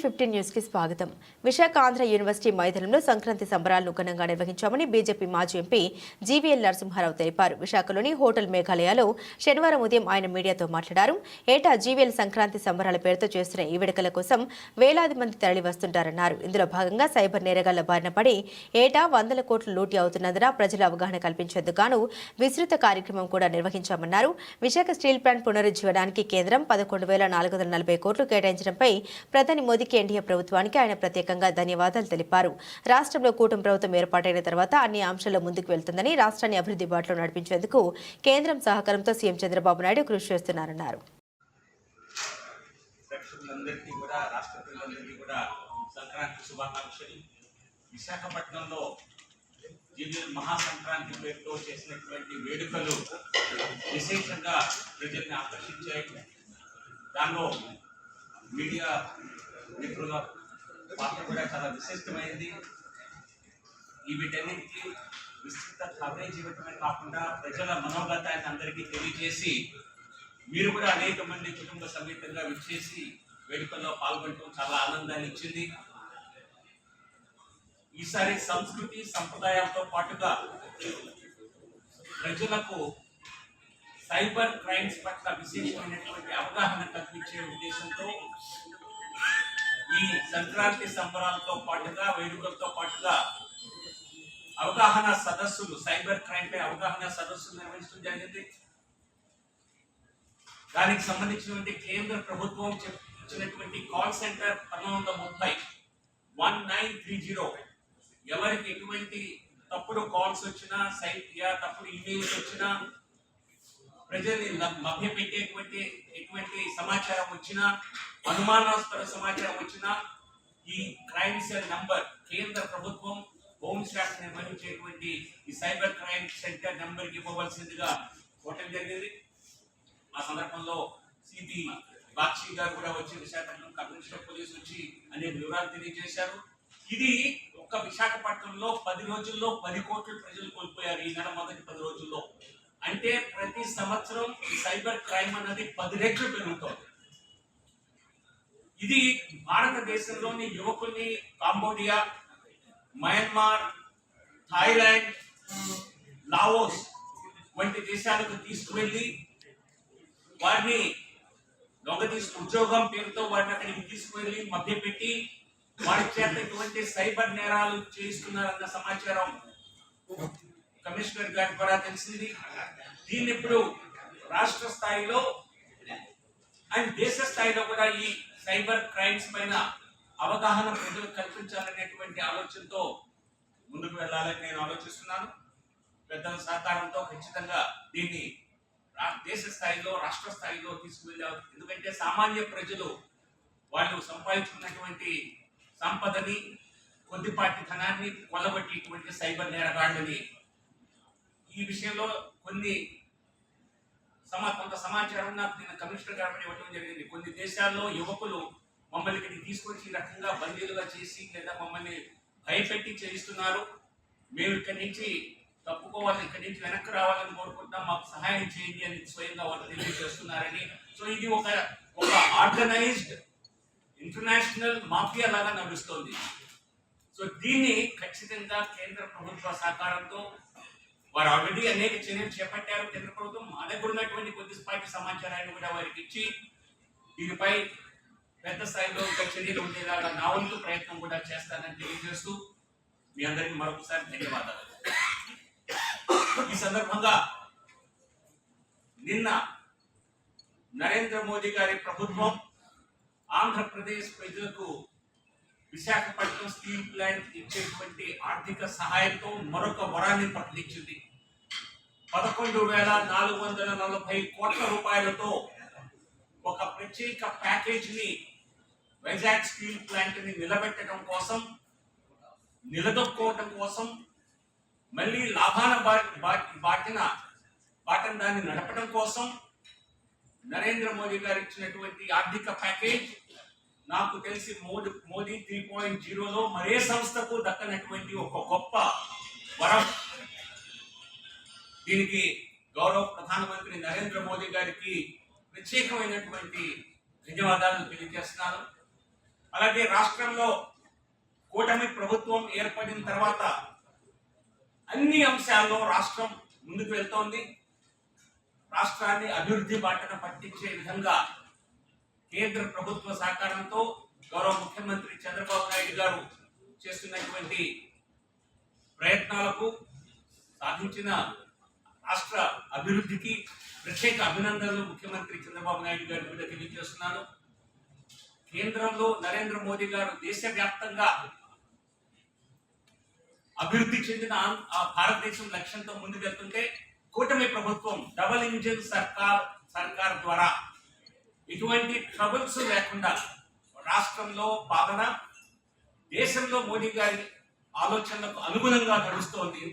టీవీ15 news కి స్వాగతం. Visakha Andhra university మైదానంలో సంక్రాంతి సంబరాలను ఘనంగా నిర్వహించామని బీజేపీ మాజీ ఎంపీ జీవీఎల్ నరసింహారావు తెలిపారు. విశాఖలోని హోటల్ మేఘాలయలో శనివారం ఉదయం ఆయన మీడియాతో మాట్లాడారు. ఏటా జీవీఎల్ సంక్రాంతి సంబరాల పేరుతో చేస్తున్న ఈ వేడుకల కోసం వేలాది మంది తరలి వస్తుంటారన్నారు. ఇందులో భాగంగా సైబర్ నేరగాళ్ల బారిన పడి ఏటా 100 కోట్లు లూటీ అవుతున్నందున ప్రజల అవగాహన కల్పించేందుకు గాను విస్తృత కార్యక్రమం కూడా నిర్వహించామన్నారు. విశాఖ స్టీల్ ప్లాంట్ పునరుజ్జీవనానికి కేంద్రం 11,440 కోట్లు కేటాయించడంపై ప్రధాని మోదీకి ఎన్డీఏ ప్రభుత్వానికి ఆయన ప్రత్యేకంగా ధన్యవాదాలు తెలిపారు. రాష్ట్రంలో కూటమి ప్రభుత్వం ఏర్పాటైన తర్వాత అన్ని అంశాల్లో ముందుకు వెళ్తుందని, రాష్ట్రాన్ని అభివృద్ధి బాటలో నడిపించేందుకు కేంద్రం సహకారంతో సీఎం చంద్రబాబు నాయుడు కృషి చేస్తున్నారన్నారు. విశాఖపట్నంలో జీవీఎల్ మహాసంక్రాంతి పేరుతో చేసినటువంటి వేడుకలు విశేషంగా ప్రజల్ని ఆకర్షించాయి. దానిలో మీడియా మిత్రుల పాత్ర కూడా చాలా విశిష్టమైంది. వీటన్నిటికీ విస్తృత కవరేజ్ ఇవ్వటమే కాకుండా ప్రజల మనోగతాన్ని అందరికీ తెలియజేసి మీరు కూడా అనేక మంది కుటుంబ సమేతంగా విచ్చేసి వేడుకల్లో పాల్గొనడం చాలా ఆనందాన్ని ఇచ్చింది. ఈసారి సంస్కృతి సంప్రదాయాలతో పాటుగా ప్రజలకు సైబర్ క్రైమ్స్ పట్ల విశేషమైనటువంటి అవగాహన కల్పించే ఉద్దేశంతో ఈ సంక్రాంతి సంబరాలతో పాటుగా వేడుకలతో పాటుగా అవగాహన సదస్సులు, సైబర్ క్రైమ్ పై అవగాహన సదస్సులు నిర్వహించడం జరిగింది. దానికి సంబంధించినటువంటి కేంద్ర ప్రభుత్వం ఇచ్చినటువంటి కాల్ సెంటర్ 1930 ఎవరికి ఎటువంటి తప్పుడు కాల్స్ వచ్చినా, తప్పుడు ఈమెయిల్స్ వచ్చినా, ప్రజల్ని మభ్యపెట్టేటువంటి సమాచారం వచ్చినా, అనుమానాస్పద సమాచారం వచ్చినా ఈ క్రైమ్ సెల్ నంబర్, కేంద్ర ప్రభుత్వం హోంశాఖ నిర్వహించేటువంటి ఈ సైబర్ క్రైమ్ సెంటర్ నంబర్కి ఇవ్వవలసిందిగా కోరటం జరిగింది. ఆ సందర్భంలో సిపి బాక్షి గారు కూడా వచ్చి విశాఖపట్నం కమిషనర్ పోలీసు వచ్చి అనేక వివరాలు తెలియజేశారు. ఇది ఒక్క విశాఖపట్నంలో 10 రోజుల్లో 10 కోట్ల ప్రజలు కోల్పోయారు ఈ నెల మొదటి 10 రోజుల్లో. అంటే ప్రతి సంవత్సరం ఈ సైబర్ క్రైమ్ అనేది 10 రెట్లు పెరుగుతోంది. ఇది భారతదేశంలోని యువకుల్ని కాంబోడియా, మయన్మార్, థాయిలాండ్, లావోస్ వంటి దేశాలకు తీసుకువెళ్ళి వారిని ఉద్యోగం పేరుతో వారిని అక్కడికి తీసుకువెళ్ళి మభ్యపెట్టి వారి చేత ఇటువంటి సైబర్ నేరాలు చేయిస్తున్నారన్న సమాచారం కమిషనర్ గారి ద్వారా తెలిసింది. దీన్ని ఇప్పుడు రాష్ట్ర స్థాయిలో అండ్ దేశ స్థాయిలో కూడా ఈ సైబర్ క్రైమ్స్ పైన అవగాహన ప్రజలకు కల్పించాలనేటువంటి ఆలోచనతో ముందుకు వెళ్ళాలని నేను ఆలోచిస్తున్నాను. పెద్దల సహకారంతో ఖచ్చితంగా దీన్ని దేశ స్థాయిలో, రాష్ట్ర స్థాయిలో తీసుకువెళ్ళారు. ఎందుకంటే సామాన్య ప్రజలు వాళ్ళు సంపాదించుకున్నటువంటి సంపదని, కొద్దిపాటి ధనాన్ని కొల్లగొట్టి ఇటువంటి సైబర్ నేరగాళ్ళని ఈ విషయంలో కొంత సమాచారం నాకు నేను కమిషనర్ గారు ఇవ్వడం జరిగింది. కొన్ని దేశాల్లో యువకులు మమ్మల్ని ఇక్కడికి తీసుకొచ్చి ఈ రకంగా బందీలుగా చేసి లేదా మమ్మల్ని భయపెట్టి చేయిస్తున్నారు, మేము ఇక్కడి నుంచి తప్పుకోవాలని, ఇక్కడి నుంచి వెనక్కి రావాలని కోరుకుంటున్నాం, మాకు సహాయం చేయండి అని స్వయంగా వాళ్ళు తెలియజేస్తున్నారని. సో ఇది ఒక ఆర్గనైజ్డ్ ఇంటర్నేషనల్ మాఫియా లాగా నడుస్తోంది. సో దీన్ని ఖచ్చితంగా కేంద్ర ప్రభుత్వ సహకారంతో వారు ఆల్రెడీ అనేక చర్యలు చేపట్టారు. కేంద్ర ప్రభుత్వం మా దగ్గర ఉన్నటువంటి కొద్దిపాటి సమాచారాన్ని కూడా వారికి ఇచ్చి దీనిపై పెద్ద స్థాయిలో ఇంకా చర్యలు ఉండేలాగా నా వంతు ప్రయత్నం కూడా చేస్తానని తెలియజేస్తూ మీ అందరికీ మరొకసారి ధన్యవాదాలు. ఈ సందర్భంగా నిన్న నరేంద్ర మోదీ గారి ప్రభుత్వం ఆంధ్రప్రదేశ్ ప్రజలకు విశాఖపట్నం స్టీల్ ప్లాంట్ ఇచ్చేటువంటి ఆర్థిక సహాయంతో మరొక వరాన్ని ప్రకటించింది. 11,440 కోట్ల రూపాయలతో ఒక ప్రత్యేక ప్యాకేజీని వైజాగ్ స్టీల్ ప్లాంట్ ని నిలబెట్టడం కోసం, నిలదొక్కోవటం కోసం, మళ్ళీ లాభాల బాటను దాన్ని నడపడం కోసం నరేంద్ర మోదీ గారు ఇచ్చినటువంటి ఆర్థిక ప్యాకేజ్ నాకు తెలిసి మోదీ 3.0లో మరే సంస్థకు దక్కనటువంటి ఒక గొప్ప వరం. దీనికి గౌరవ ప్రధానమంత్రి నరేంద్ర మోదీ గారికి ప్రత్యేకమైనటువంటి ధన్యవాదాలు తెలియజేస్తున్నాను. అలాగే రాష్ట్రంలో కూటమి ప్రభుత్వం ఏర్పడిన తర్వాత అన్ని అంశాల్లో రాష్ట్రం ముందుకు వెళ్తోంది. రాష్ట్రాన్ని అభివృద్ధి బాటన పట్టించే విధంగా కేంద్ర ప్రభుత్వ సహకారంతో గౌరవ ముఖ్యమంత్రి చంద్రబాబు నాయుడు గారు చేస్తున్నటువంటి ప్రయత్నాలకు సాధించిన రాష్ట్ర అభివృద్ధికి ప్రత్యేక అభినందనలు ముఖ్యమంత్రి చంద్రబాబు నాయుడు గారి మీద తెలియజేస్తున్నాను. కేంద్రంలో నరేంద్ర మోదీ గారు దేశవ్యాప్తంగా అభివృద్ధి చెందిన ఆ భారతదేశం లక్ష్యంతో ముందుకెళ్తుంటే కూటమి ప్రభుత్వం డబుల్ ఇంజిన్ సర్కార్ ద్వారా ఇటువంటి ట్రబుల్స్ లేకుండా రాష్ట్రంలో పాలన దేశంలో మోదీ గారి ఆలోచనలకు అనుగుణంగా నడుస్తోంది.